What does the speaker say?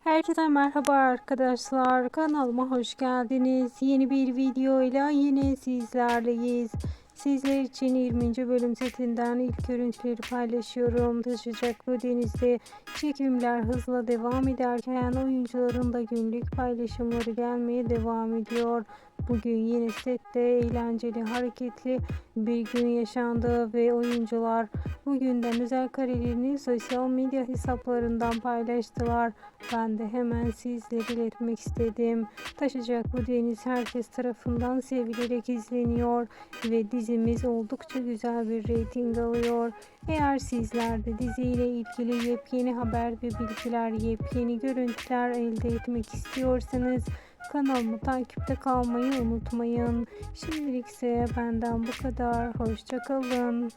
Herkese merhaba arkadaşlar. Kanalıma hoş geldiniz. Yeni bir videoyla yine sizlerleyiz. Sizler için 20. bölüm setinden ilk görüntüleri paylaşıyorum. Taşacaklı Deniz'de çekimler hızla devam ederken oyuncuların da günlük paylaşımları gelmeye devam ediyor. Bugün yine sette eğlenceli, hareketli bir gün yaşandı ve oyuncular bugünden özel karelerini sosyal medya hesaplarından paylaştılar. Ben de hemen sizlere iletmek istedim. Taşacaklı Deniz herkes tarafından sevilerek izleniyor ve dizimiz oldukça güzel bir reyting alıyor. Eğer sizler de diziyle ilgili yepyeni haber ve bilgiler, yepyeni görüntüler elde etmek istiyorsanız kanalımı takipte kalmayı unutmayın. Şimdilik ise benden bu kadar. Hoşça kalın.